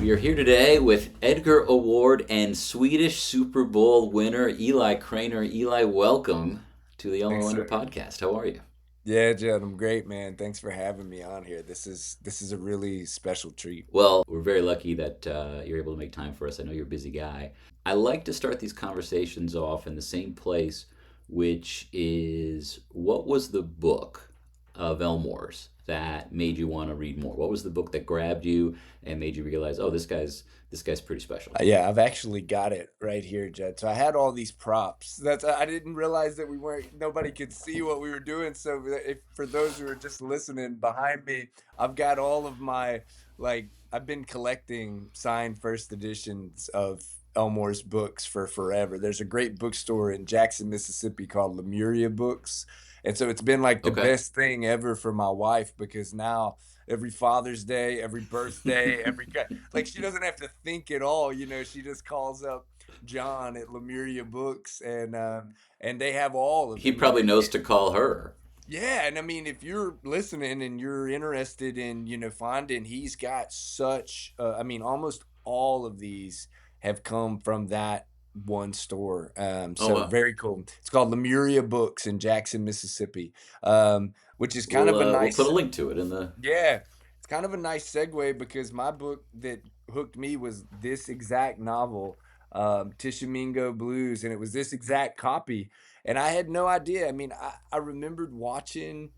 We are here today with Edgar Award and Swedish Super Bowl winner Eli Cranor. Eli, welcome to the Elmore Thanks, Wonder sir. podcast. How are you? Yeah, Judd, I'm great, man. Thanks for having me on here. This is a really special treat. Well, we're very lucky that you're able to make time for us. I know you're a busy guy. I like to start these conversations off in the same place, which is what was the book of Elmore's that made you want to read more? What was the book that grabbed you and made you realize, oh, this guy's pretty special? Yeah, I've actually got it right here, Judd. So I had all these props. I didn't realize that nobody could see what we were doing. So if for those who are just listening behind me, I've got all of my I've been collecting signed first editions of Elmore's books for forever. There's a great bookstore in Jackson, Mississippi called Lemuria Books. And so it's been like the Okay. best thing ever for my wife because now every Father's Day, every birthday, like she doesn't have to think at all. She just calls up John at Lemuria Books, and they have all of He them. And probably it, knows to call her. yeah, and I mean, if you're listening and you're interested in finding, he's got such. I mean, almost all of these have come from that one store. Oh, So well. very cool. It's called Lemuria Books in Jackson, Mississippi, which is kind We'll of a uh, we'll put a nice. link to it in the. Yeah, it's kind of a nice segue because my book that hooked me was this exact novel, Tishomingo Blues, and it was this exact copy. And I had no idea. I mean, I remembered watching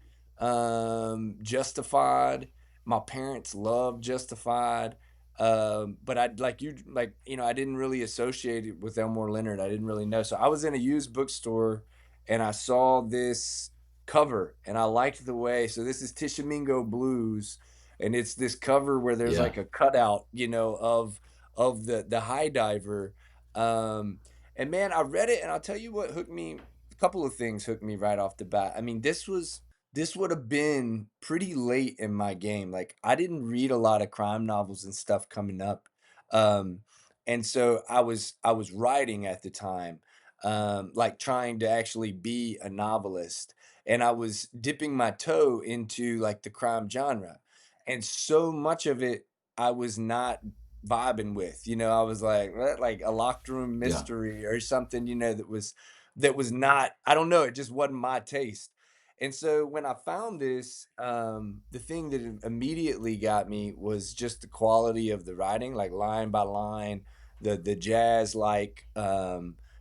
Justified. My parents loved Justified. But I I didn't really associate it with Elmore Leonard. I didn't really know. So I was in a used bookstore and I saw this cover and I liked the way. So this is Tishomingo Blues, and it's this cover where there's Yeah. like a cutout, of the high diver. Um, and man, I read it, and I'll tell you what hooked me. A couple of things hooked me right off the bat. I mean, this would have been pretty late in my game. Like I didn't read a lot of crime novels and stuff coming up. Um, and so I was writing at the time, like trying to actually be a novelist, and I was dipping my toe into like the crime genre. And so much of it I was not vibing with. I was like, "What? Like a locked room Yeah. mystery or something, that was not, I don't know, it just wasn't my taste." And so when I found this, the thing that immediately got me was just the quality of the writing, like line by line, the jazz like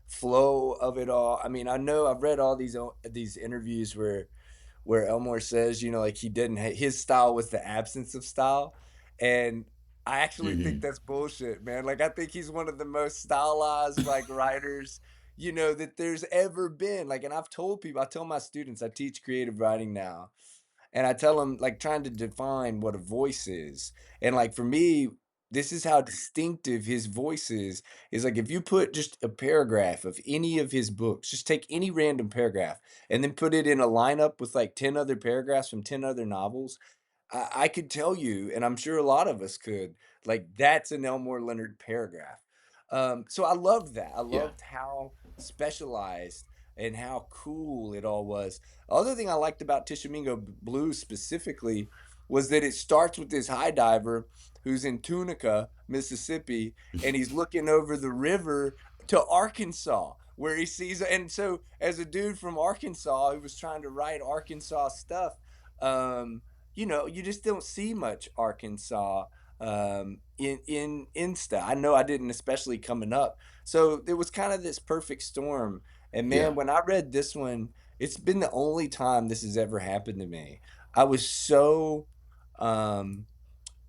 flow of it all. I mean, I know I've read all these interviews where Elmore says, like he didn't his style was the absence of style, and I actually think Hmm. that's bullshit, man. Like I think he's one of the most stylized like writers, that there's ever been. Like, and I tell my students, I teach creative writing now, and I tell them like trying to define what a voice is. And like for me, this is how distinctive his voice is like if you put just a paragraph of any of his books, just take any random paragraph and then put it in a lineup with like 10 other paragraphs from 10 other novels, I could tell you, and I'm sure a lot of us could, like that's an Elmore Leonard paragraph. So I loved that. I Yeah. loved how specialized and how cool it all was. Other thing I liked about Tishomingo Blues specifically was that it starts with this high diver who's in Tunica, Mississippi, and he's looking over the river to Arkansas, where he sees. And so, as a dude from Arkansas who was trying to write Arkansas stuff, um, you just don't see much Arkansas in Insta. I know I didn't, especially coming up. So it was kind of this perfect storm. And Yeah. man, when I read this one, it's been the only time this has ever happened to me. I was so um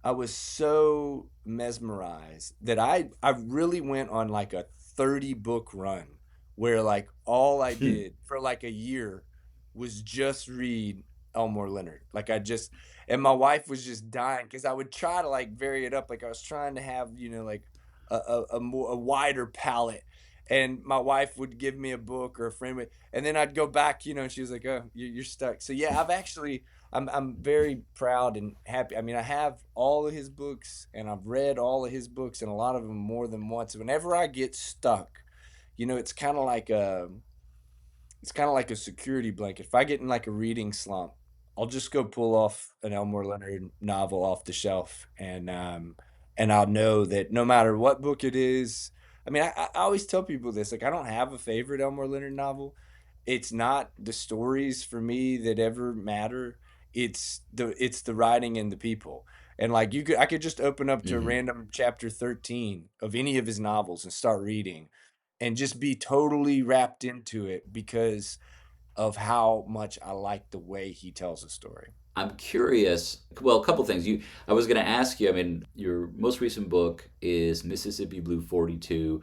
I was so mesmerized that I really went on like a 30 book run where like all I Hmm. did for like a year was just read Elmore Leonard. Like I just, and my wife was just dying because I would try to like vary it up. Like I was trying to have, like a wider palette. And my wife would give me a book or a friend would, and then I'd go back, and she was like, "Oh, you're stuck." So yeah, I'm very proud and happy. I mean, I have all of his books and I've read all of his books and a lot of them more than once. Whenever I get stuck, it's kind of like a security blanket. If I get in like a reading slump, I'll just go pull off an Elmore Leonard novel off the shelf, and I'll know that no matter what book it is. I mean, I always tell people this, like, I don't have a favorite Elmore Leonard novel. It's not the stories for me that ever matter. It's the writing and the people. And like I could just open up to Hmm. random chapter 13 of any of his novels and start reading and just be totally wrapped into it because of how much I like the way he tells a story. I'm curious. Well, a couple things. I was going to ask you. I mean, your most recent book is Mississippi Blue 42,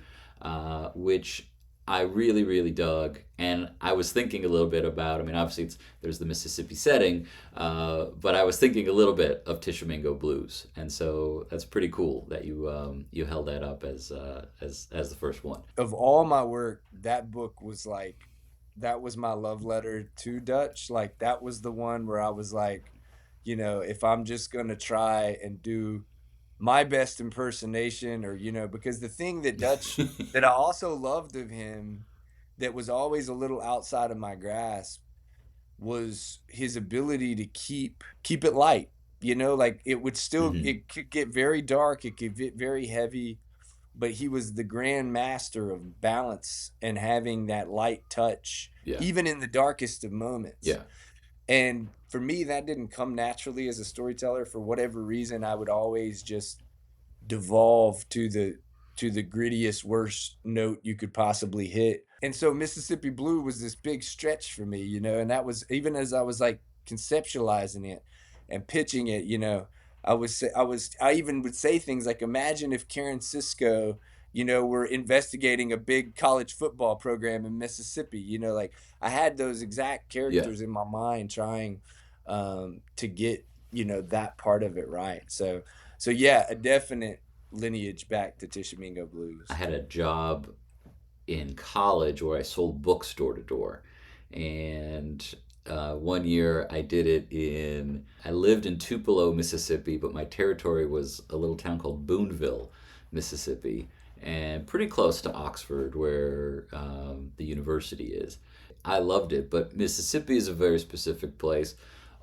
which I really, really dug. And I was thinking a little bit about. I mean, obviously, there's the Mississippi setting, but I was thinking a little bit of Tishomingo Blues, and so that's pretty cool that you held that up as the first one. Of all my work, that book was like that was my love letter to Dutch. Like that was the one where I was like, if I'm just gonna try and do my best impersonation, or because the thing that Dutch that I also loved of him that was always a little outside of my grasp was his ability to keep it light. Like Hmm. it could get very dark, it could get very heavy, but he was the grand master of balance and having that light touch, Yeah. even in the darkest of moments. Yeah. And for me, that didn't come naturally as a storyteller. For whatever reason, I would always just devolve to the grittiest, worst note you could possibly hit. And so Mississippi Blue was this big stretch for me, and that was even as I was like conceptualizing it and pitching it, I even would say things like, imagine if Karen Cisco, were investigating a big college football program in Mississippi, like I had those exact Yeah. characters in my mind trying to get, that part of it right. So yeah, a definite lineage back to Tishomingo I blues. had a job in college where I sold books door to door. And one year I did it I lived in Tupelo, Mississippi, but my territory was a little town called Boonville, Mississippi, and pretty close to Oxford, where the university is. I loved it, but Mississippi is a very specific place.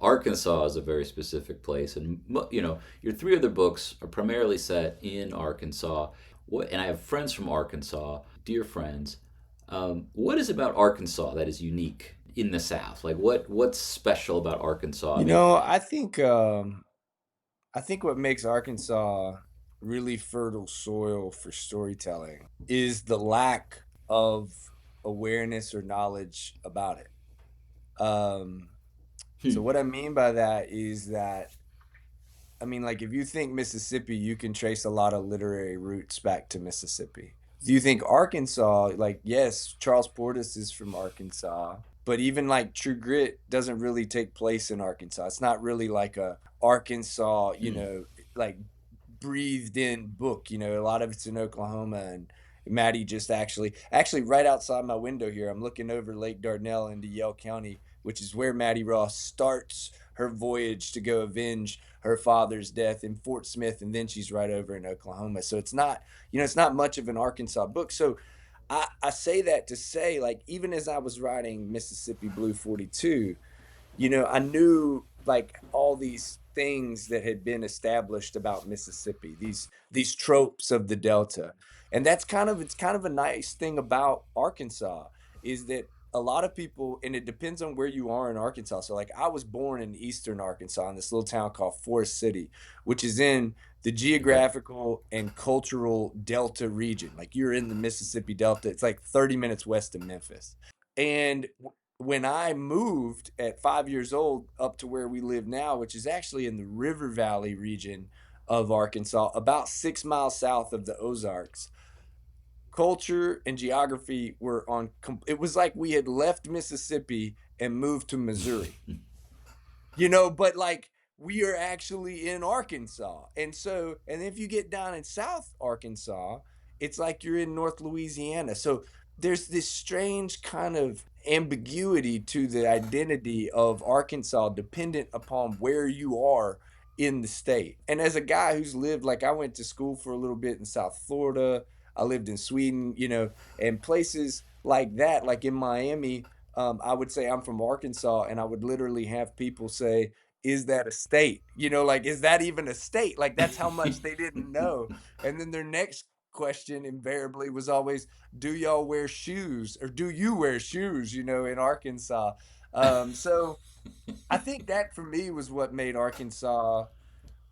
Arkansas is a very specific place, and your three other books are primarily set in Arkansas. And I have friends from Arkansas, dear friends. What is about Arkansas that is unique in the South? Like what's special about Arkansas? I mean, I think what makes Arkansas really fertile soil for storytelling is the lack of awareness or knowledge about it. Um, so hmm, what I mean by that is that I mean, like, if you think Mississippi, you can trace a lot of literary roots back to Mississippi. If you think Arkansas, like, yes, Charles Portis is from Arkansas, but even like True Grit doesn't really take place in Arkansas. It's not really like a Arkansas, hmm, like breathed in book. A lot of it's in Oklahoma, and Maddie just actually right outside my window here, I'm looking over Lake Dardanelle into Yell County, which is where Maddie Ross starts her voyage to go avenge her father's death in Fort Smith, and then she's right over in Oklahoma. So it's not much of an Arkansas book. So I say that to say, like, even as I was writing Mississippi Blue 42, I knew like all these things that had been established about Mississippi, these tropes of the Delta. And it's kind of a nice thing about Arkansas is that a lot of people, and it depends on where you are in Arkansas. So like I was born in eastern Arkansas in this little town called Forest City, which is in the okay, geographical and cultural Delta region. Like you're in the Mississippi Delta. It's like 30 minutes west of Memphis. And when I moved at 5 years old up to where we live now, which is actually in the River Valley region of Arkansas, about 6 miles south of the Ozarks, culture and geography were it was like we had left Mississippi and moved to Missouri. But like we are actually in Arkansas. And if you get down in South Arkansas, it's like you're in North Louisiana. So there's this strange kind of ambiguity to the identity of Arkansas dependent upon where you are in the state. And as a guy who's lived, like I went to school for a little bit in South Florida, I lived in Sweden, and places like that, like in Miami, I would say I'm from Arkansas, and I would literally have people say, is that a state? Like, is that even a state? Like, that's how much they didn't know. And then their next question invariably was always, do y'all wear shoes or do you wear shoes, in Arkansas? So I think that for me was what made Arkansas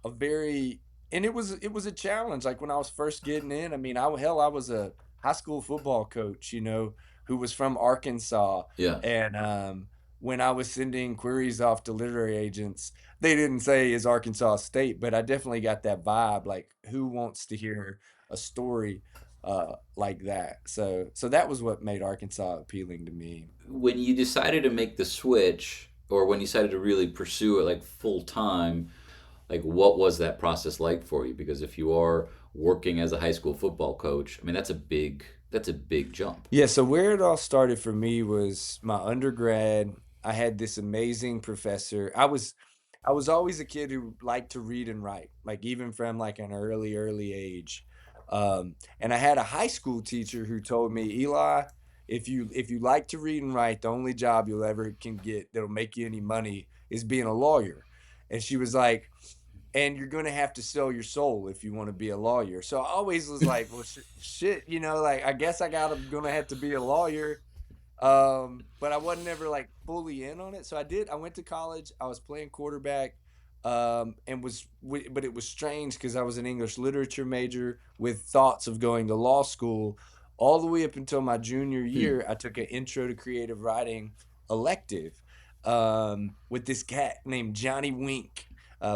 a very and it was a challenge. Like when I was first getting in, I mean, I was a high school football coach, who was from Arkansas. Yeah. And when I was sending queries off to literary agents, they didn't say is Arkansas a state, but I definitely got that vibe. Like, who wants to hear a story like that? So that was what made Arkansas appealing to me. When you decided to make the switch, or when you decided to really pursue it like full time, like what was that process like for you? Because if you are working as a high school football coach, I mean that's a big jump. Yeah, so where it all started for me was my undergrad. I had this amazing professor. I was always a kid who liked to read and write, like even from like an early age. And I had a high school teacher who told me, Eli, if you like to read and write, the only job you'll ever can get that'll make you any money is being a lawyer. And she was like, and you're gonna have to sell your soul if you want to be a lawyer. So I always was like, well, shit, like I guess gonna have to be a lawyer. But I wasn't ever like fully in on it. So I did. I went to college. I was playing quarterback, and but it was strange because I was an English literature major with thoughts of going to law school. All the way up until my junior Hmm. year, I took an intro to creative writing elective with this cat named Johnny Wink,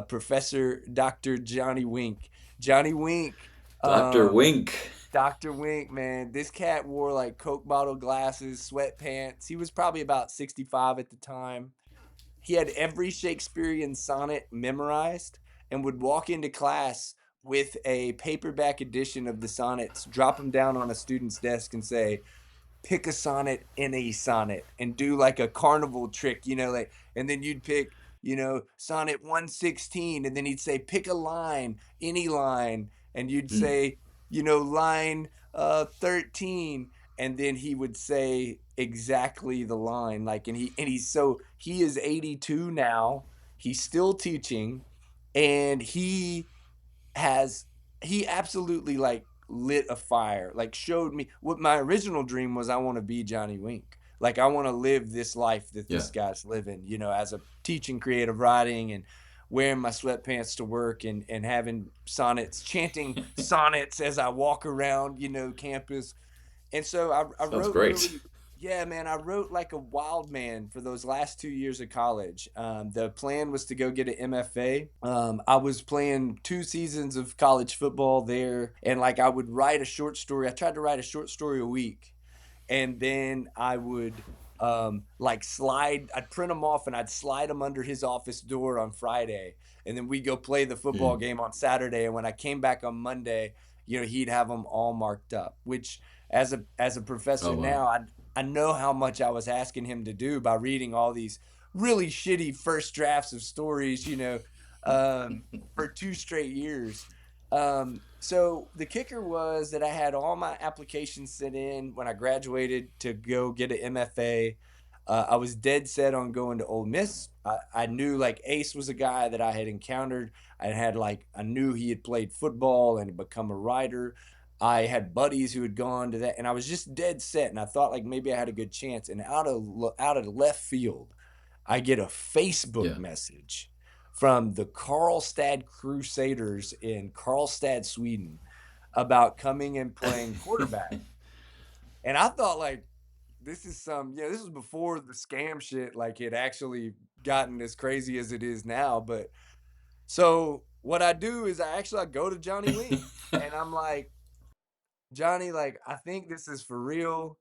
Professor Dr. Johnny Wink. Johnny Wink. Dr. Um, Wink. Dr. Wink, man, this cat wore like Coke bottle glasses, sweatpants. He was probably about 65 at the time. He had every Shakespearean sonnet memorized and would walk into class with a paperback edition of the sonnets, drop them down on a student's desk and say, pick a sonnet, any sonnet, and do like a carnival trick, like, and then you'd pick, sonnet 116, and then he'd say, pick a line, any line, and you'd Hmm. say, line 13, and then he would say exactly the line, like, he is 82 now, he's still teaching, and has he absolutely like lit a fire, like showed me what my original dream was. I want to be Johnny Wink. Like I want to live this life that Yeah. this guy's living, as a teaching creative writing and wearing my sweatpants to work and having sonnets, chanting sonnets as I walk around, campus. And so I Sounds wrote great. really, yeah, man, I wrote like a wild man for those last 2 years of college. The plan was to go get an MFA. I was playing 2 seasons of college football there, and like I would write a short story. I tried to write a short story a week, and then I would like I'd print them off and I'd slide them under his office door on Friday, and then we'd go play the football Hmm. game on Saturday. And when I came back on Monday, he'd have them all marked up. Which, as a Oh professor wow. now, I know how much I was asking him to do by reading all these really shitty first drafts of stories, for 2 straight years. So the kicker was that I had all my applications sent in when I graduated to go get an MFA. I was dead set on going to Ole Miss. I knew like Ace was a guy that I had encountered. I knew he had played football and had become a writer. I had buddies who had gone to that, and I was just dead set. And I thought like maybe I had a good chance. And out of left field, I get a Facebook Yeah. message from the Karlstad Crusaders in Karlstad, Sweden, about coming and playing quarterback. And I thought like this was before the scam shit like had actually gotten as crazy as it is now. But so what I do is I go to Johnny Wink and I'm like, Johnny, like I think this is for real.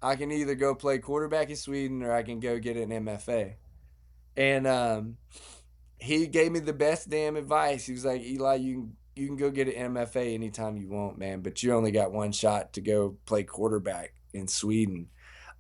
I can either go play quarterback in Sweden or I can go get an MFA. And he gave me the best damn advice. He was like, Eli, you can go get an MFA anytime you want, man, but you only got one shot to go play quarterback in Sweden.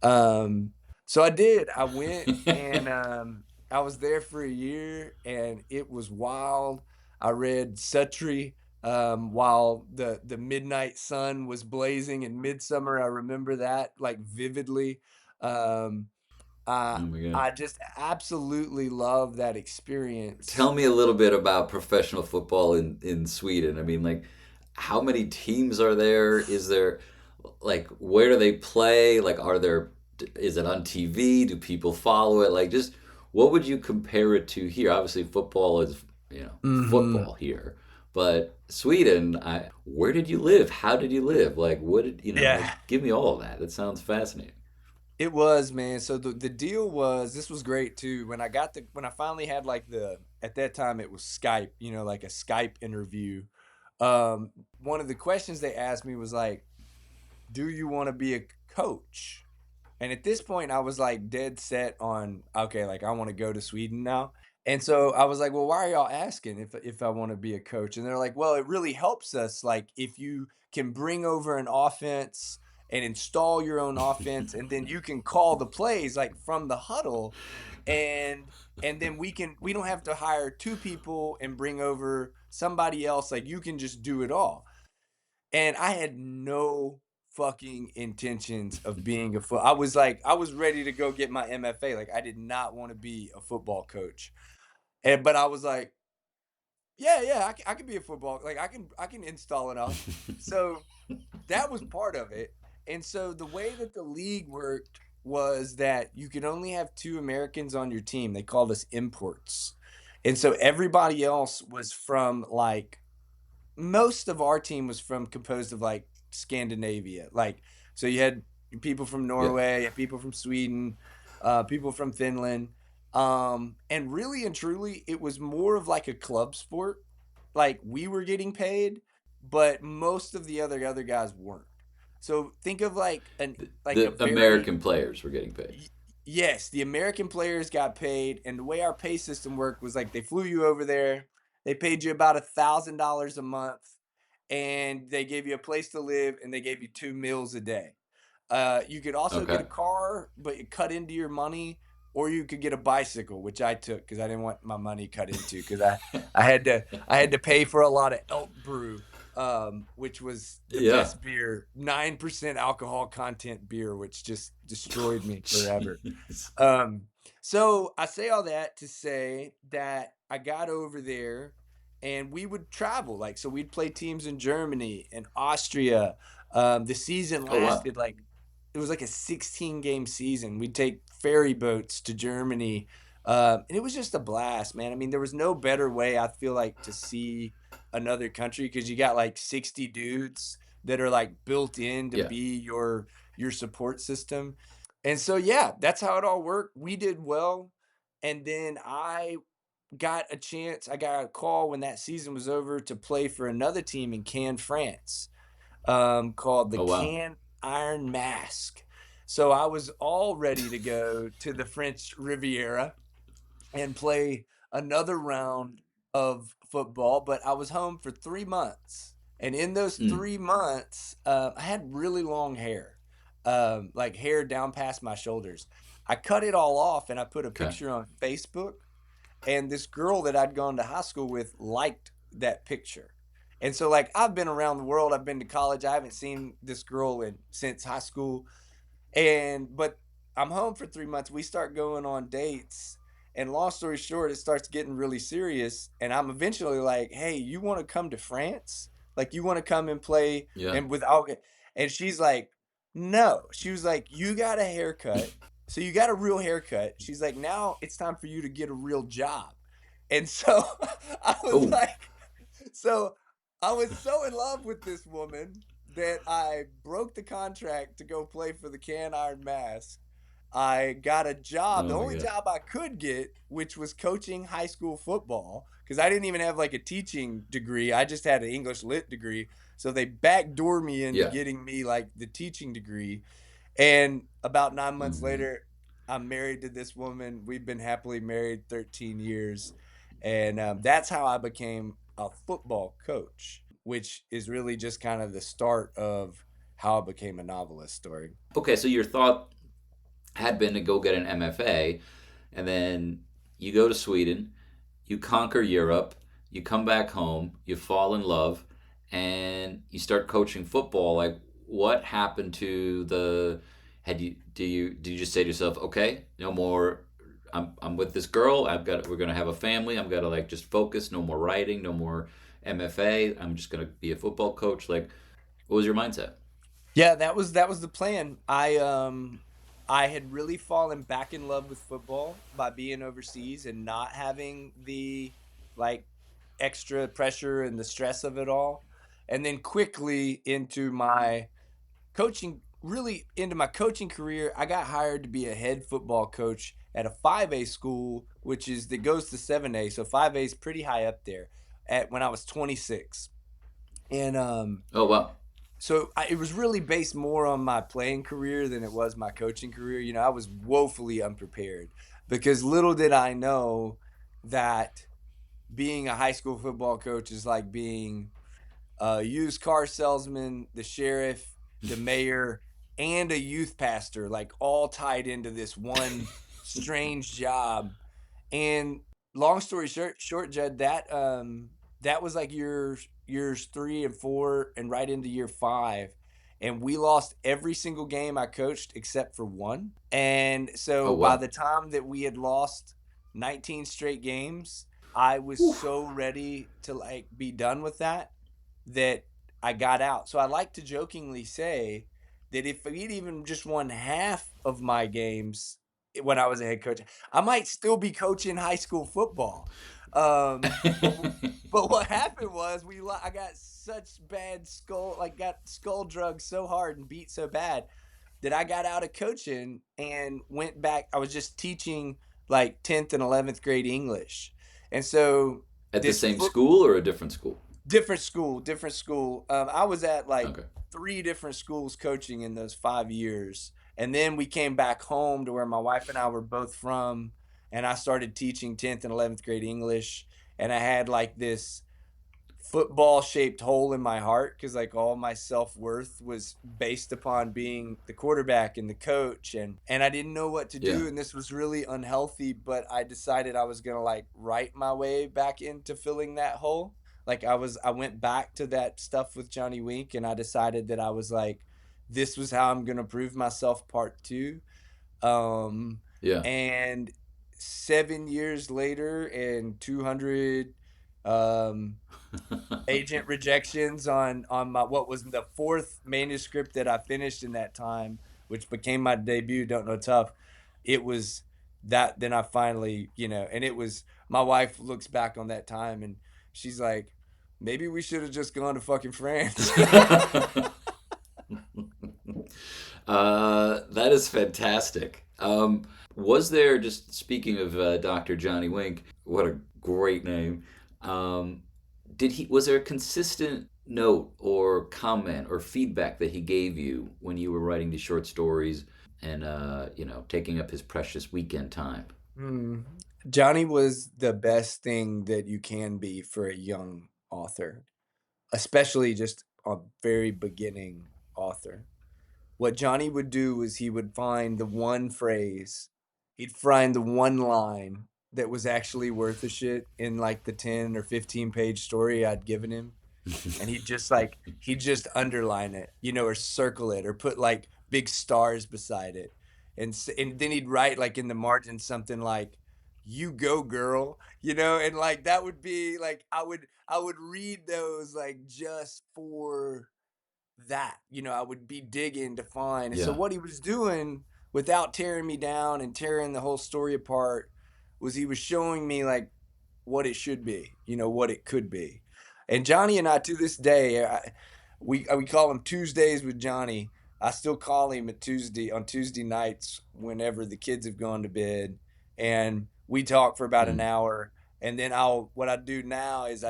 Um, so I did. I went and I was there for a year, and it was wild. I read Suttree while the midnight sun was blazing in midsummer. I remember that like vividly. Um, Uh, Oh my god. I just absolutely love that experience. Tell me a little bit about professional football in Sweden. I mean, like, how many teams are there? Is there, like, where do they play? Like, is it on TV? Do people follow it? Like, just what would you compare it to here? Obviously, football is, Hmm. football here. But Sweden, where did you live? How did you live? Like, like, Yeah. give me all of that. That sounds fascinating. It was, man. So the deal was this was great too. When I finally had like the at that time it was Skype, like a Skype interview. Um, One of the questions they asked me was like, "Do you want to be a coach?" And at this point, I was like dead set on, okay, like I want to go to Sweden now. And so I was like, well, why are y'all asking if I want to be a coach? And they're like, well, it really helps us. Like if you can bring over an offense and install your own offense, and then you can call the plays like from the huddle, and then we don't have to hire two people and bring over somebody else. Like you can just do it all. And I had no fucking intentions of being a foot I was like, I was ready to go get my MFA, like, I did not wanna be a football coach, but I was like, "Yeah, yeah, I can be a football like, I can install it all." So, that was part of it, and so the way that the league worked was that you could only have 2 Americans on your team, they called us imports, and so everybody else was from, like, most of our team was from composed of like Scandinavia. Like, so you had people from Yeah. Norway, you had people from Sweden, people from Finland. And really and truly, it was more of like a club sport. Like we were getting paid, but most of the other guys weren't. So think of like a The very American players were getting paid. Y yes, the American players got paid, and the way our pay system worked was, like, they flew you over there, they paid you about $1,000 a month, and they gave you a place to live, and they gave you 2 meals a day. You could also get Okay. a car, but it cut into your money, or you could get a bicycle, which I took because I didn't want my money cut into 'cause I had to pay for a lot of Elk Brew, which was the Yeah. best beer, 9% alcohol content beer, which just destroyed me forever. Jeez. Um, so I say all that to say that I got over there and we would travel. Like, so we'd play teams in Germany and Austria. The season Oh wow. lasted like, it was like a 16 game season. We'd take ferry boats to Germany. And it was just a blast, man. I mean, there was no better way, I feel like, to see another country because you got like 60 dudes that are like built in to Yeah. be your support system. And so, yeah, that's how it all worked. We did well. And then I got a call when that season was over to play for another team in Cannes, France, called the Oh wow. Cannes Iron Mask. So I was all ready to go to the French Riviera and play another round of football, but I was home for 3 months, and in those Mm. 3 months, I had really long hair, like, hair down past my shoulders. I cut it all off, and I put a Okay. picture on Facebook, and this girl that I'd gone to high school with liked that picture, and so, like, I've been around the world, I've been to college, I haven't seen this girl since high school, but I'm home for 3 months, we start going on dates, and long story short, it starts getting really serious, and I'm eventually like, "Hey, you wanna come to France? Like, you wanna come and play Yeah. and with all," and she's like, "No." She was like, "You got a haircut, so you got a real haircut." She's like, "Now it's time for you to get a real job." And so, I was Oh. like so I was so in love with this woman that I broke the contract to go play for the Can Iron Mask. I got a job, the Oh my only god. job I could get, which was coaching high school football, because I didn't even have like a teaching degree. I just had an English lit degree. So they backdoor me into Yeah. getting me like the teaching degree. And about 9 months Hmm. later, I'm married to this woman. We've been happily married 13 years. And that's how I became a football coach, which is really just kind of the start of how I became a novelist story. Okay, so your thought had been to go get an MFA, and then you go to Sweden, you conquer Europe, you come back home, you fall in love, and you start coaching football. Like, what happened to the Did you just say to yourself, okay, no more. I'm with this girl. We're gonna have a family. I'm gonna like just focus. No more writing. No more MFA. I'm just gonna be a football coach. Like, what was your mindset? Yeah, that was the plan. I had really fallen back in love with football by being overseas and not having the like extra pressure and the stress of it all. And then quickly into my really into my coaching career, I got hired to be a head football coach at a 5A school, which is that goes to 7A. So 5A is pretty high up there at when I was 26. And Oh wow. it was really based more on my playing career than it was my coaching career. I was woefully unprepared because little did I know that being a high school football coach is like being a used car salesman, the sheriff, the mayor, and a youth pastor, like all tied into this one strange job. And long story short, Judd, that was like years 3 and 4, and right into year 5. And we lost every single game I coached except for one. And Oh so by wow. the time that we had lost 19 straight games, I was Whew. so ready to like be done with that I got out. So I like to jokingly say that if we'd even just won half of my games when I was a head coach, I might still be coaching high school football. But what happened was I got such bad got skull drugged so hard and beat so bad that I got out of coaching and went back. I was just teaching like 10th and 11th grade English. And so At the this same foot school or a different school? different school, different school. I was at like Okay. 3 different schools coaching in those 5 years. And then we came back home to where my wife and I were both from. And I started teaching 10th and 11th grade English. And I had like this football shaped hole in my heart because like all my self-worth was based upon being the quarterback and the coach, and I didn't know what to Yeah. do, and this was really unhealthy, but I decided I was going to like write my way back into filling that hole. Like I went back to that stuff with Johnny Wink, and I decided that I was like, this was how I'm going to prove myself part 2. um Yeah. and 7 years later and 200 um agent rejections on my what was the 4th manuscript that I finished in that time, which became my debut, Don't Know Tough. It was that then I finally, and it was my wife looks back on that time and she's like, maybe we should have just gone to fucking France. That is fantastic. Was there, just speaking of Dr. Johnny Wink, what a great name. Um, was there a consistent note or comment or feedback that he gave you when you were writing these short stories and, taking up his precious weekend time? Hmm. Johnny was the best thing that you can be for a young author, especially just a very beginning author. What Johnny would do is he would find the one phrase, he'd find the one line that was actually worth a shit in like the 10 or 15 page story I'd given him. And he'd just underline it, or circle it or put like big stars beside it. And then he'd write like in the margin something like, you go girl, and like that would be like, I would read those like just for that. I would be digging to find. And so Yeah. what he was doing without tearing me down and tearing the whole story apart was he was showing me like what it should be, what it could be. And Johnny and I to this day, we call him Tuesdays with Johnny. I still call him on Tuesday nights whenever the kids have gone to bed, and we talk for about an Mm. hour. And then what I do now is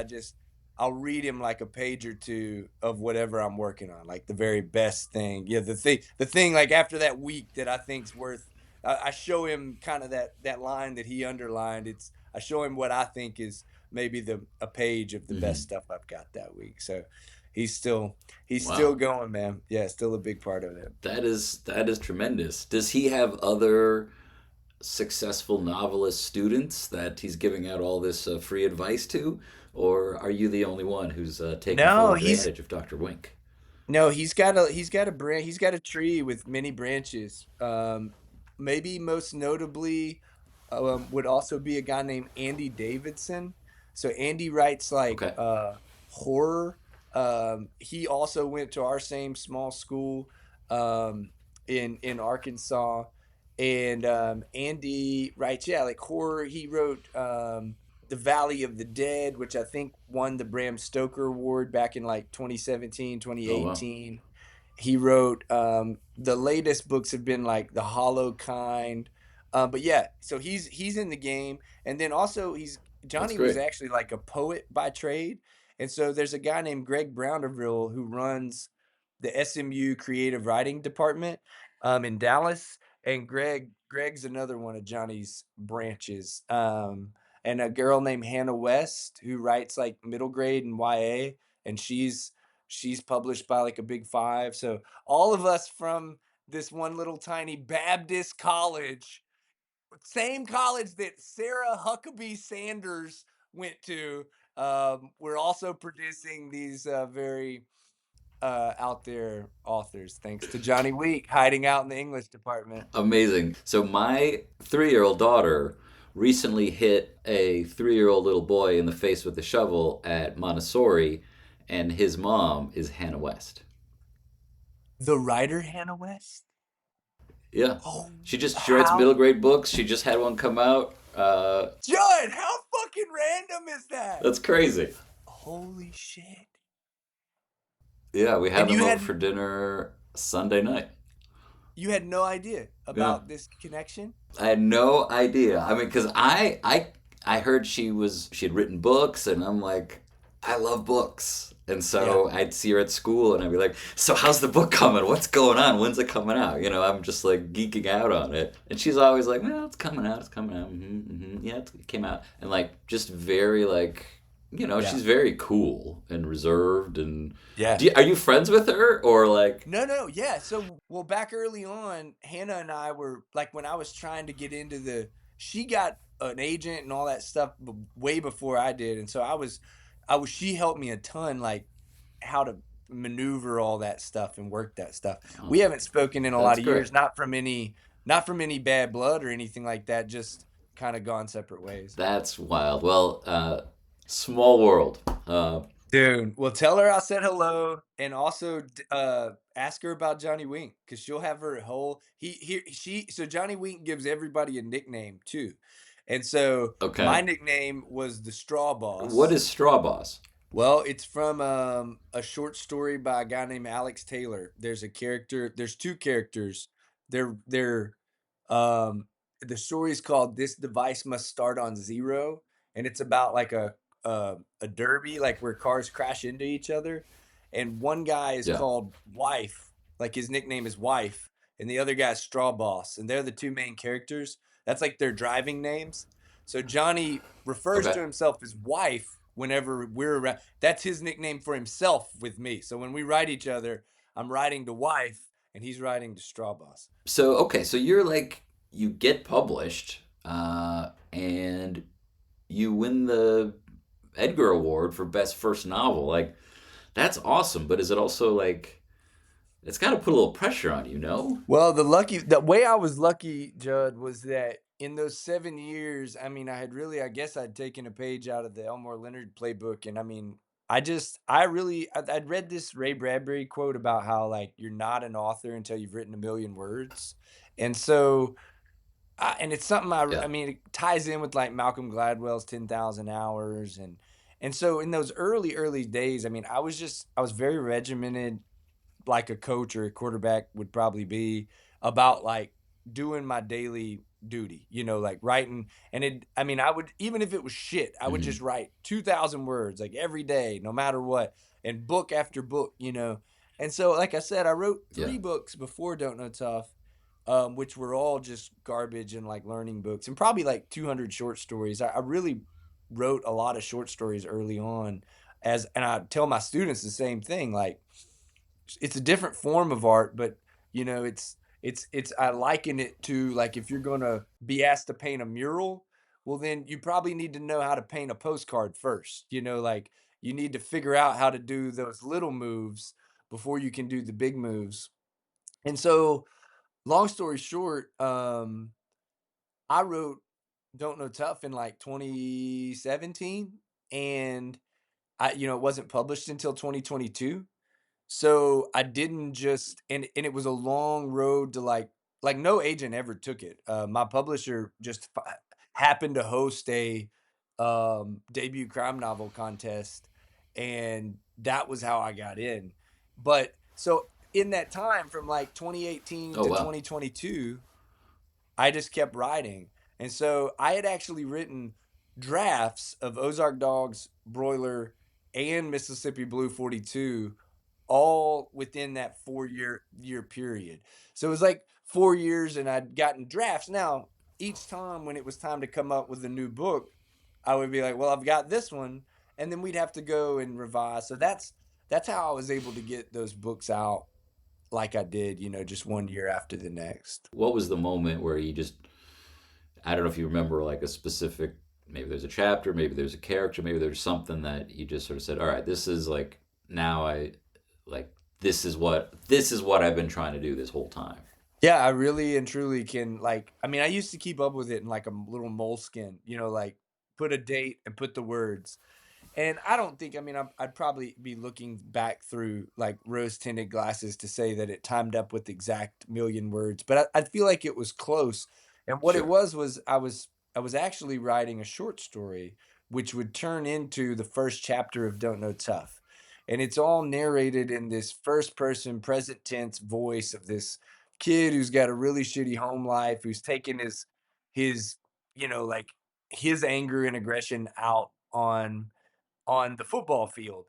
I'll read him like a page or two of whatever I'm working on, like the very best thing. Yeah, the thing like after that week that I think's worth. I show him kind of that line that he underlined. I show him what I think is maybe a page of the best Hmm. stuff I've got that week. So he's still he's still Wow. going, man. Yeah, still a big part of it. That is tremendous. Does he have other successful novelist students that he's giving out all this free advice to, or are you the only one who's taking full No, he's advantage of Dr. Wink? No, he's got a tree with many branches. Maybe most notably, would also be a guy named Andy Davidson. So Andy writes like Okay. horror. He also went to our same small school um, in Arkansas, and Andy writes, yeah, like horror. He wrote The Valley of the Dead, which I think won the Bram Stoker Award back in like 2017, Oh wow. 2018. He wrote the latest books have been like The Hollow Kind. But yeah, so he's in the game. And then also he's That's Johnny was great. actually like a poet by trade. And so there's a guy named Greg Brownderville who runs the SMU creative writing department in Dallas. And Greg's another one of Johnny's branches. And a girl named Hannah West who writes like middle grade and YA, and she's published by like a big five. So all of us from this one little tiny Baptist college, same college that Sarah Huckabee Sanders went to, we're also producing these very out there authors, thanks to Johnny Week hiding out in the English department. Amazing. So my 3-year-old daughter recently hit a 3-year-old little boy in the face with a shovel at Montessori, and his mom is Hannah West. The writer Hannah West. Yeah. Oh, She writes middle how grade books. She just had one come out. Judd? How fucking random is that? That's crazy. Holy shit! Yeah, we had And them over for dinner Sunday night. you had no idea Yeah. about this connection? I had no idea. I mean, because I heard she had written books, and I'm like, I love books, and Yeah. so I'd see her at school, and I'd be like, so how's the book coming? What's going on? When's it coming out? You know, I'm just like geeking out on it, and she's always like, well, it's coming out, it's coming out, yeah, it came out, and like just very like. You know, Yeah. she's very cool and reserved. And Yeah. are you friends with her or like? No, no, yeah. So, well, back early on, Hannah and I were like, when I was trying to get into she got an agent and all that stuff way before I did. And so she helped me a ton, like how to maneuver all that stuff and work that stuff. Oh, We haven't spoken in a lot that's of great. years, not from any bad blood or anything like that, just kind of gone separate ways. That's wild. Well, small world. Dude, well, tell her I said hello, and also ask her about Johnny Wink because she'll have her whole she. So Johnny Wink gives everybody a nickname too, and so my Okay. nickname was the Straw What Boss. is Straw Boss? Well, it's from a short story by a guy named Alex Taylor. There's two characters. They're um the story is called This Device Must Start on Zero, and it's about like a derby, like where cars crash into each other. And one guy is Yeah. called Wife, like his nickname is Wife, and the other guy's Straw Boss, and they're the two main characters. That's like their driving names. So Johnny refers Okay. to himself as Wife whenever we're around. That's his nickname for himself with me. So when we write each other, I'm writing to Wife and he's writing to Straw Boss. So okay, so you're like you get published, and you win the Edgar Award for best first novel. Like that's awesome, but is it also like it's got to put a little pressure on you, no? Well, the way I was lucky, Judd, was that in those 7 years, I mean, I guess I'd taken a page out of the Elmore Leonard playbook. And I mean, I'd read this Ray Bradbury quote about how like you're not an author until you've written a million words. And so, and it's something Yeah. I mean, it ties in with like Malcolm Gladwell's 10,000 hours. And so in those early days, I mean, I was very regimented like a coach or a quarterback would probably be about like doing my daily duty, like writing. And I mean, I would, even if it was shit, I would Hmm. just write 2,000 words like every day, no matter what, and book after book. And so, like I said, I wrote Yeah. 3 books before Don't Know Tough, which were all just garbage and like learning books and probably like 200 short stories. I really wrote a lot of short stories early on and I tell my students the same thing. Like, it's a different form of art, but it's I liken it to like if you're gonna be asked to paint a mural, well then you probably need to know how to paint a postcard first. Like you need to figure out how to do those little moves before you can do the big moves. And so, long story short, I wrote Don't Know Tough in like 2017, and it wasn't published until 2022. So I didn't just and it was a long road to like no agent ever took it. My publisher just happened to host a debut crime novel contest, and that was how I got in. But so in that time from like 2018 Oh to wow. 2022, I just kept writing. And so I had actually written drafts of Ozark Dogs, Broiler, and Mississippi Blue 42 all within that 4-year period. So it was like 4 years and I'd gotten drafts. Now, each time when it was time to come up with a new book, I would be like, "Well, I've got this one." And then we'd have to go and revise. So that's how I was able to get those books out like I did, just 1 year after the next. What was the moment where you just, I don't know if you remember like a specific, maybe there's a chapter, maybe there's a character, maybe there's something that you just sort of said, all right, this is like, now I, like, this is what I've been trying to do this whole time. Yeah, I really and truly can I used to keep up with it in like a little moleskin, like put a date and put the words. And I don't think, I'd probably be looking back through like rose tinted glasses to say that it timed up with exact million words, but I feel like it was close. And what it Sure. was I was actually writing a short story, which would turn into the first chapter of Don't Know Tough. And it's all narrated in this first person present tense voice of this kid who's got a really shitty home life, who's taking his, like his anger and aggression out on the football field,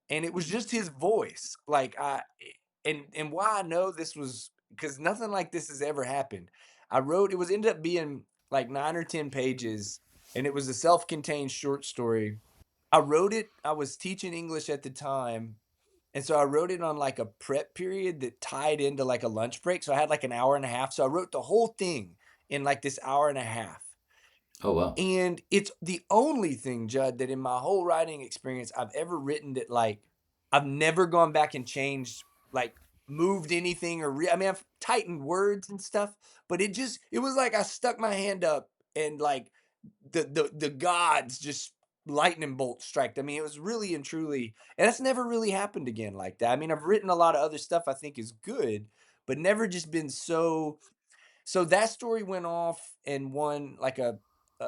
and it was just his voice. And why I know this was because nothing like this has ever happened. I wrote it was ended up being like 9 or 10 pages, and it was a self-contained short story. I wrote it. I was teaching English at the time, and so I wrote it on like a prep period that tied into like a lunch break. So I had like an hour and a half. So I wrote the whole thing in like this hour and a half. Oh wow. And it's the only thing, Judd, that in my whole writing experience I've ever written that like I've never gone back and changed, like moved anything I've tightened words and stuff, but it was like I stuck my hand up and like the gods just lightning bolt strike. It was really and truly, and that's never really happened again like that. I've written a lot of other stuff I think is good, but never just been so that story went off and won like a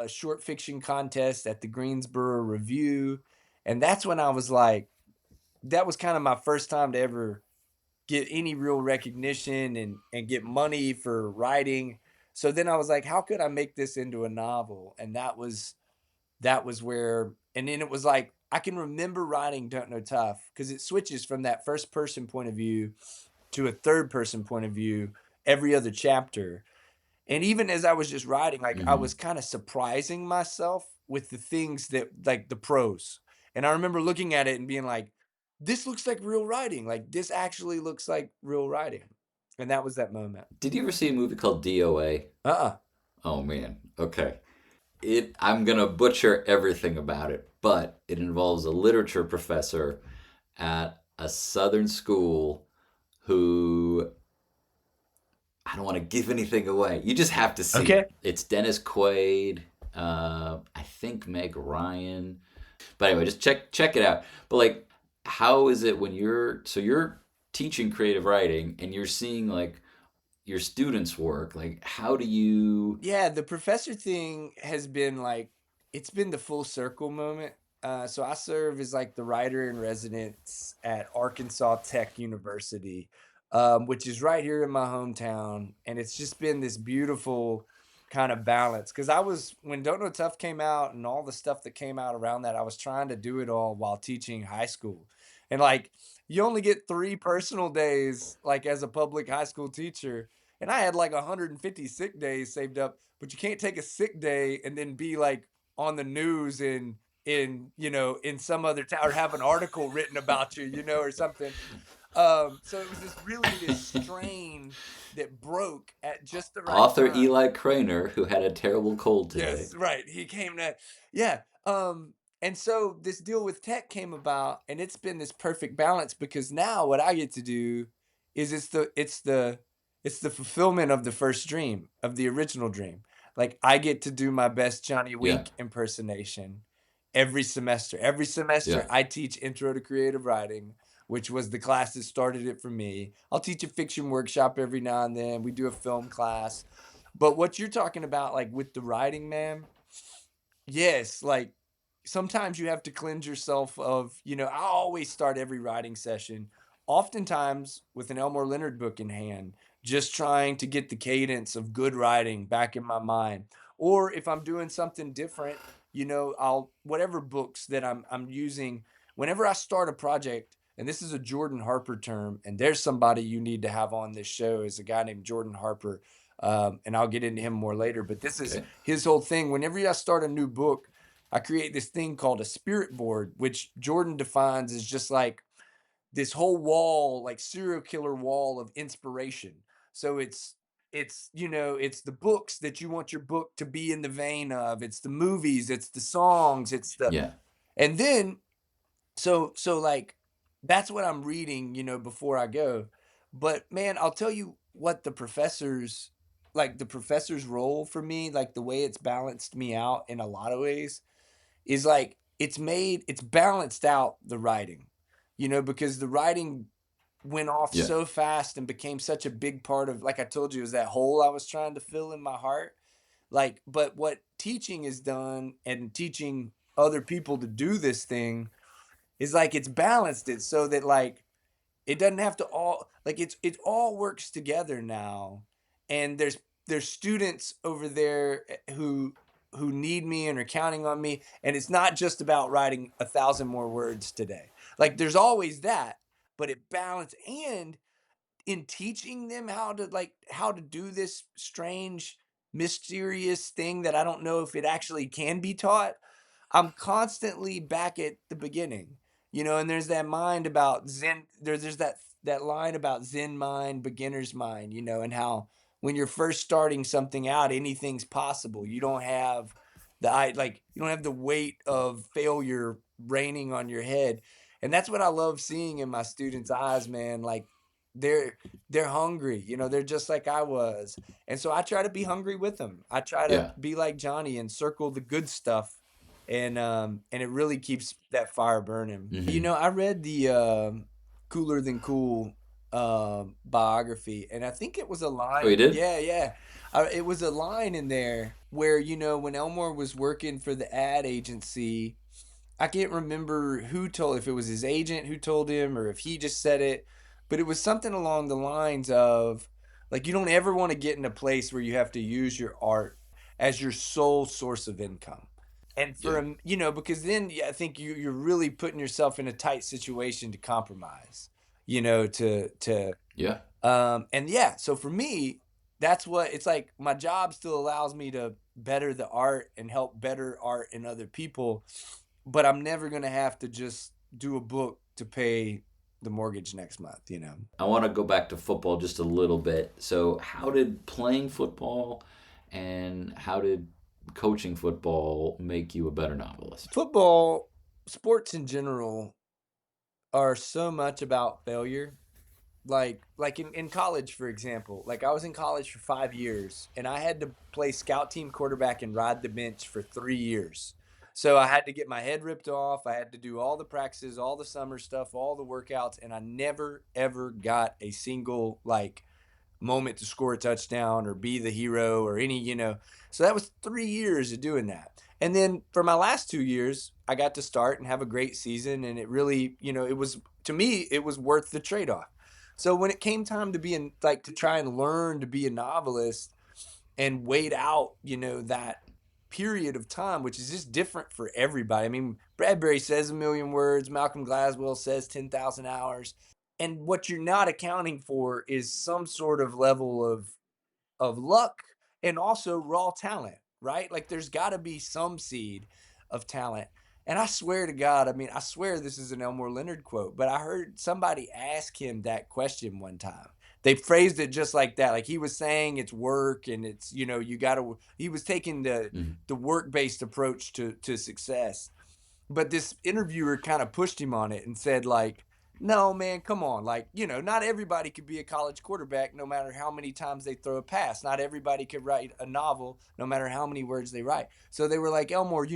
short fiction contest at the Greensboro Review. And that's when I was like, that was kind of my first time to ever get any real recognition and get money for writing. So then I was like, how could I make this into a novel? And that was where, and then it was like, I can remember writing Don't Know Tough because it switches from that first person point of view to a third person point of view every other chapter. And even as I was just writing, like I Mm-hmm. was kind of surprising myself with the things that like the prose. And I remember looking at it and being like, this looks like real writing. Like this actually looks like real writing. And that was that moment. Did you ever see a movie called DOA? Uh-uh. Oh man. Okay. I'm gonna butcher everything about it, but it involves a literature professor at a southern school who, I don't want to give anything away. You just have to see Okay. it. It's Dennis Quaid, I think Meg Ryan. But anyway, just check it out. But like, how is it when you're teaching creative writing and you're seeing like your students work? Like, how do you? Yeah, the professor thing has been like it's been the full circle moment. So I serve as like the writer in residence at Arkansas Tech University, which is right here in my hometown, and it's just been this beautiful kind of balance. Because I was when Don't Know Tough came out and all the stuff that came out around that, I was trying to do it all while teaching high school, and like you only get 3 personal days, like as a public high school teacher, and I had like 150 sick days saved up, but you can't take a sick day and then be like on the news in some other town or have an article written about you, or something. So it was this strain that broke at just the right Author time. Eli Cranor, who had a terrible cold today. Yes, right. He came to, yeah. And so this deal with tech came about, and it's been this perfect balance because now what I get to do is it's the fulfillment of the first dream, of the original dream. Like I get to do my best Johnny Yeah. Week impersonation every semester. Every semester Yeah. I teach Intro to Creative Writing, which was the class that started it for me. I'll teach a fiction workshop every now and then. We do a film class. But what you're talking about, like with the writing, man, yes, like sometimes you have to cleanse yourself of, I always start every writing session, oftentimes with an Elmore Leonard book in hand, just trying to get the cadence of good writing back in my mind. Or if I'm doing something different, I'll whatever books that I'm using whenever I start a project, and this is a Jordan Harper term, and there's somebody you need to have on this show is a guy named Jordan Harper. And I'll get into him more later. But this is Okay. his whole thing. Whenever I start a new book, I create this thing called a spirit board, which Jordan defines as just like this whole wall, like serial killer wall of inspiration. So it's the books that you want your book to be in the vein of. It's the movies, it's the songs, Yeah. and then so like that's what I'm reading, before I go. But man, I'll tell you what the professor's role for me, like the way it's balanced me out in a lot of ways is like it's balanced out the writing. Because the writing went off Yeah. so fast and became such a big part of, like I told you, it was that hole I was trying to fill in my heart. Like, but what teaching is done and teaching other people to do this thing is like it's balanced it so that like it doesn't have to all like it all works together now. And there's students over there who need me and are counting on me. And it's not just about writing 1,000 more words today. Like there's always that, but it balance and in teaching them how to do this strange mysterious thing that I don't know if it actually can be taught. I'm constantly back at the beginning, and there's that mind about Zen. There's that line about Zen mind, beginner's mind, and how when you're first starting something out, anything's possible. You don't have you don't have the weight of failure raining on your head, and that's what I love seeing in my students' eyes, man. Like they're they're hungry, they're just like I was, and so I try to be hungry with them. I try to Yeah. be like Johnny and circle the good stuff, and it really keeps that fire burning. Hmm. I read the Cooler Than Cool biography, and I think it was a Oh, you line. did? Yeah, yeah. It was a line in there where when Elmore was working for the ad agency, I can't remember who told, if it was his agent who told him or if he just said it, but it was something along the lines of like you don't ever want to get in a place where you have to use your art as your sole source of income. And for Yeah. him, because then yeah, I think you're really putting yourself in a tight situation to compromise, to Yeah. and yeah, so for me, that's what it's like. My job still allows me to better the art and help better art in other people, but I'm never gonna have to just do a book to pay the mortgage next month. I want to go back to football just a little bit. So, how did playing football and how did coaching football make you a better novelist? Football, sports in general, are so much about failure. Like in college, for example, like I was in college for 5 years and I had to play scout team quarterback and ride the bench for 3 years. So I had to get my head ripped off. I had to do all the practices, all the summer stuff, all the workouts, and I never ever got a single like moment to score a touchdown or be the hero or any. So that was 3 years of doing that. And then for my last 2 years, I got to start and have a great season. And it really, it was, to me, it was worth the trade off. So when it came time to be like to try and learn to be a novelist and wait out, that period of time, which is just different for everybody. I mean, Bradbury says 1 million words, Malcolm Gladwell says 10,000 hours. And what you're not accounting for is some sort of level of luck and also raw talent, right? Like there's got to be some seed of talent. And I swear to God, I mean, I swear this is an Elmore Leonard quote, but I heard somebody ask him that question one time. They phrased it just like that. Like he was saying it's work and it's, you got to, he was taking the Mhm. work-based approach to success. but this interviewer kind of pushed him on it and said, like, no, man, come on. Like, not everybody could be a college quarterback no matter how many times they throw a pass. Not everybody could write a novel no matter how many words they write. So they were like, Elmore,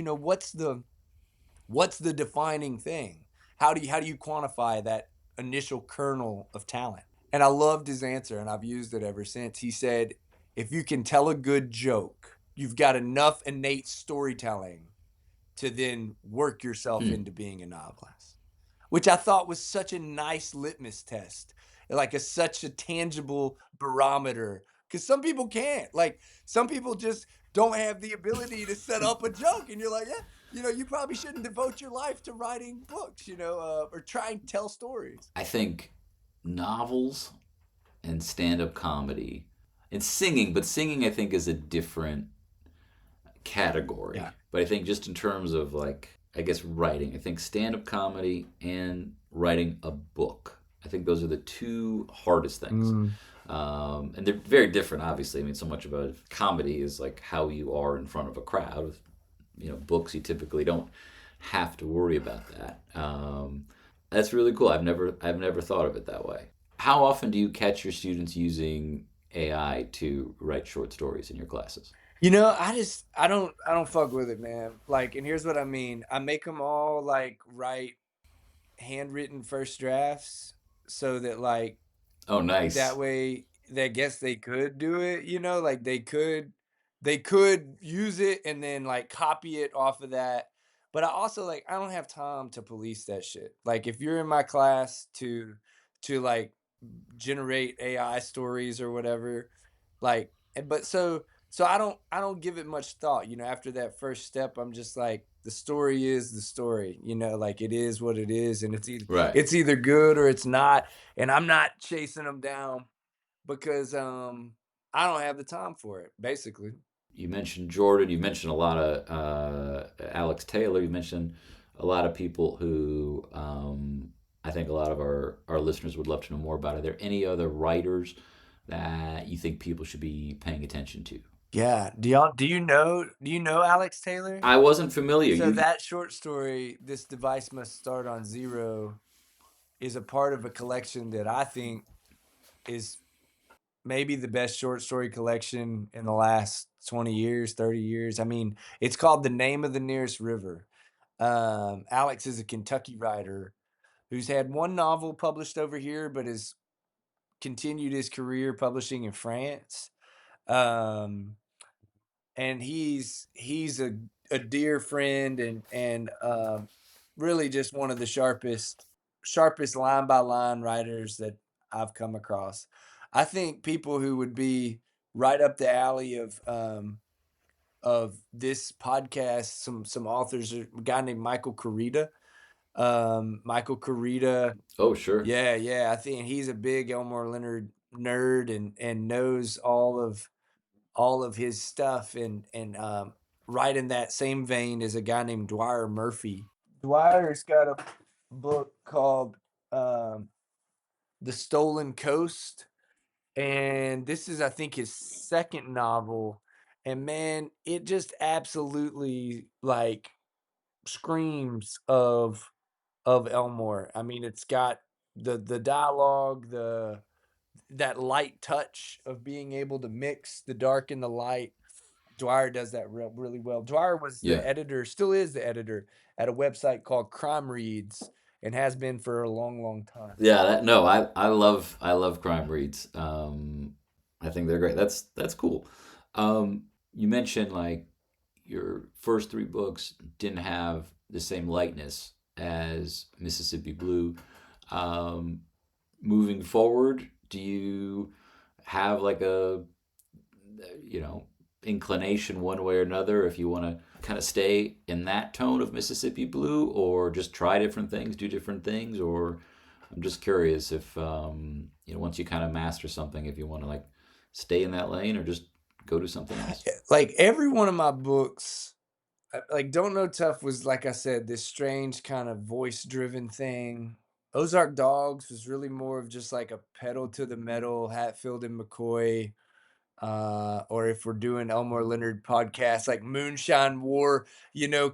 what's the defining thing? How do you quantify that initial kernel of talent? And I loved his answer, and I've used it ever since. He said, if you can tell a good joke, you've got enough innate storytelling to then work yourself Hmm. into being a novelist, which I thought was such a nice litmus test, like such a tangible barometer. Because some people can't. Like, some people just don't have the ability to set up a joke. And you're like, yeah, you probably shouldn't devote your life to writing books, or trying to tell stories. I think novels and stand-up comedy and singing, but singing I think is a different Yeah. category. But I think just in terms of like, I guess writing, I think stand-up comedy and writing a book. I think those are the two hardest things. Mm, And they're very different, obviously. I mean, so much about comedy is like how you are in front of a crowd. Books you typically don't have to worry about that. That's really cool. I've never thought of it that way. How often do you catch your students using AI to write short stories in your classes? I don't fuck with it, man. Like, and here's what I mean. I make them all like write handwritten first drafts so that, like, Oh, nice. that way, I guess they could do it, like they could use it and then like copy it off of that. But I also, like, I don't have time to police that shit. Like, if you're in my class to like generate AI stories or whatever, like, but so I don't give it much thought. After that first step, I'm just like, the story is the story, like, it is what it is, and Right. it's either good or it's not, and I'm not chasing them down because I don't have the time for it, basically. You mentioned Jordan. You mentioned a lot of Alex Taylor. You mentioned a lot of people who I think a lot of our listeners would love to know more about. Are there any other writers that you think people should be paying attention to? Yeah. Do you know Alex Taylor? I wasn't familiar. So You that short story, This Device Must Start on Zero, is a part of a collection that I think is maybe the best short story collection in the last 20 years, 30 years. I mean, it's called The Name of the Nearest River. Alex is a Kentucky writer who's had one novel published over here, but has continued his career publishing in France. Um, and he's a dear friend, and really just one of the sharpest line by line writers that I've come across. I think people who would be right up the alley of this podcast, some authors, a guy named Michael Carita. Michael Carita, oh sure, yeah, yeah, I think he's a big Elmore Leonard nerd and knows all of his stuff, and right in that same vein is a guy named Dwyer Murphy. Dwyer's got a book called um, The Stolen Coast, and this is, I think, his second novel. And man, it just absolutely like screams of Elmore. I mean, it's got the dialogue, the that light touch of being able to mix the dark and the light. Dwyer does that really well. Dwyer was yeah, the editor, still is the editor at a website called Crime Reads, and has been for a long, long time. yeah. No, I love crime reads. I think they're great. That's cool. You mentioned like your first three books didn't have the same lightness as Mississippi Blue. Um, Moving forward, do you have like a you know inclination one way or another if you want to kind of stay in that tone of Mississippi Blue, or just try different things, do different things, or I'm just curious if once you kind of master something, if you want to like stay in that lane or just go do something else. Like, every one of my books, like Don't Know Tough was, like I said, this strange kind of voice driven thing. Ozark Dogs was really more of just like a pedal to the metal, Hatfield and McCoy. or if we're doing Elmore Leonard podcast, like Moonshine War,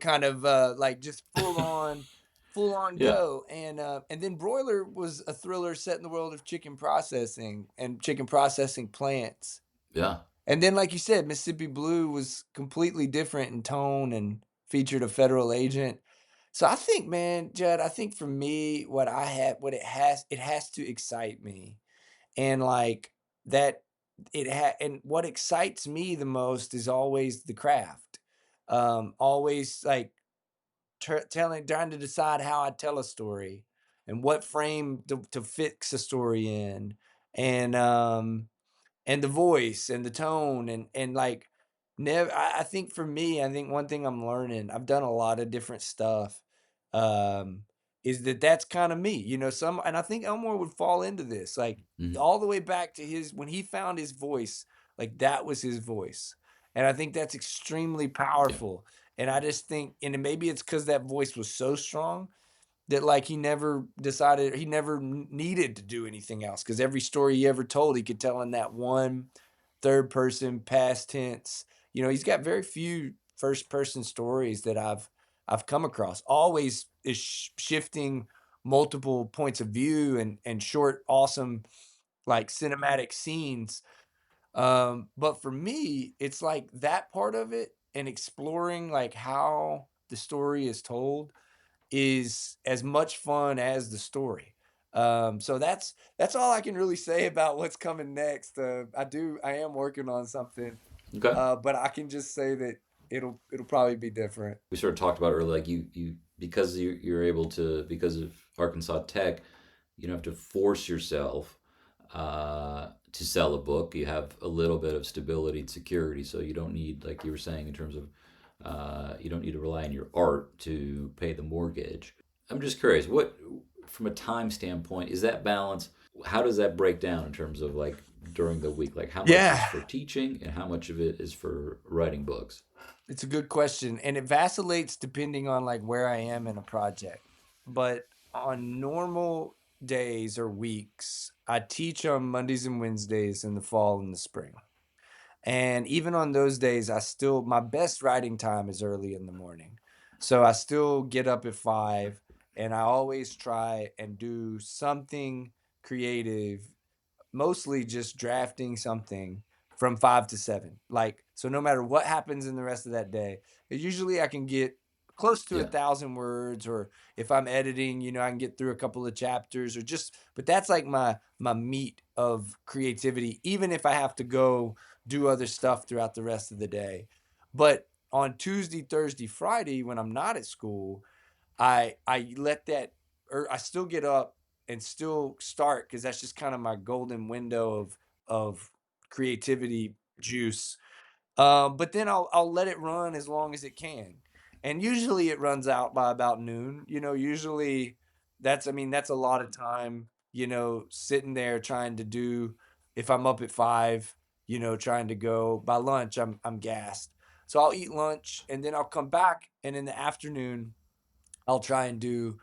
kind of like just full on Yeah, go. And then Broiler was a thriller set in the world of chicken processing and chicken processing plants. yeah, And then, like you said, Mississippi Blue was completely different in tone and featured a federal agent. So I think, man, Judd, I think for me, it has to excite me. And like that, and what excites me the most is always the craft. Always like trying to decide how I tell a story and what frame to fix a story in. And the voice and the tone and like never I think for me, I think one thing I'm learning, I've done a lot of different stuff, um, is that's kind of me, some and I think Elmore would fall into this, like mhm, all the way back to his when he found his voice, like that was his voice. And I think that's extremely yeah, powerful. And I just think, and maybe it's because that voice was so strong that like he never needed to do anything else because every story he ever told he could tell in that one third person past tense. He's got very few first person stories that I've come across. Always is shifting multiple points of view and short awesome like cinematic scenes. But for me it's like that part of it and exploring like how the story is told is as much fun as the story. So that's all I can really say about what's coming next. I am working on something, okay. but I can just say that it'll probably be different. We sort of talked about earlier, like you because you're able to, because of Arkansas Tech, you don't have to force yourself to sell a book. You have a little bit of stability and security, so you don't need, like you were saying, in terms of you don't need to rely on your art to pay the mortgage. I'm just curious, what, from a time standpoint, is that balance? How does that break down in terms of like during the week? Like how much is Yeah, for teaching and how much of it is for writing books? it's a good question, and it vacillates depending on like where I am in a project. But on normal days or weeks, I teach on Mondays and Wednesdays in the fall and the spring. And even on those days, my best writing time is early in the morning. So I still get up at 5 and I always try and do something creative, mostly just drafting something from 5 to 7. Like, so no matter what happens in the rest of that day, usually I can get close to a Yeah, thousand words, or if I'm editing, I can get through a couple of chapters or just, but that's like my meat of creativity, even if I have to go do other stuff throughout the rest of the day. But on Tuesday, Thursday, Friday, when I'm not at school, I let that, or I still get up and still start because that's just kind of my golden window of creativity juice. But then I'll let it run as long as it can, and usually it runs out by about noon. Usually that's a lot of time. Sitting there trying to do. If I'm up at 5, trying to go by lunch, I'm gassed. So I'll eat lunch and then I'll come back, and in the afternoon I'll try and do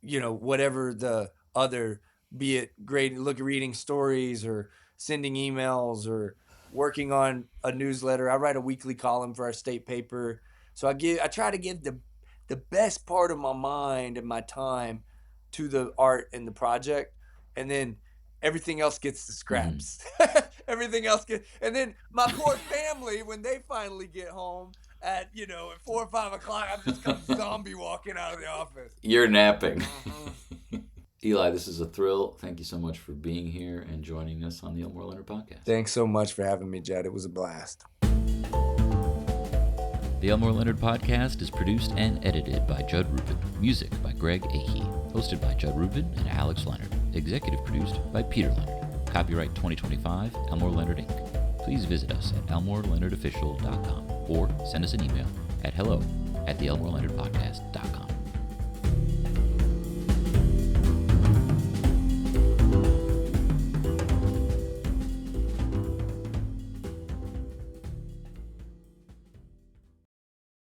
whatever the other, be it great look reading stories or sending emails or working on a newsletter. I write a weekly column for our state paper. So I try to give the best part of my mind and my time to the art and the project. And then everything else gets the hmm, scraps. Everything else gets, and then my poor family, when they finally get home at 4 or 5 o'clock, I'm just come zombie walking out of the office. you're napping. Mhm. Eli, this is a thrill. Thank you so much for being here and joining us on the Elmore Leonard podcast. Thanks so much for having me, Judd. It was a blast. The Elmore Leonard podcast is produced and edited by Judd Rubin. Music by Greg Ahee. Hosted by Judd Rubin and Alex Leonard. Executive produced by Peter Leonard. Copyright 2025, Elmore Leonard Inc. Please visit us at elmoreleonardofficial.com or send us an email at hello@theelmoreleonardpodcast.com.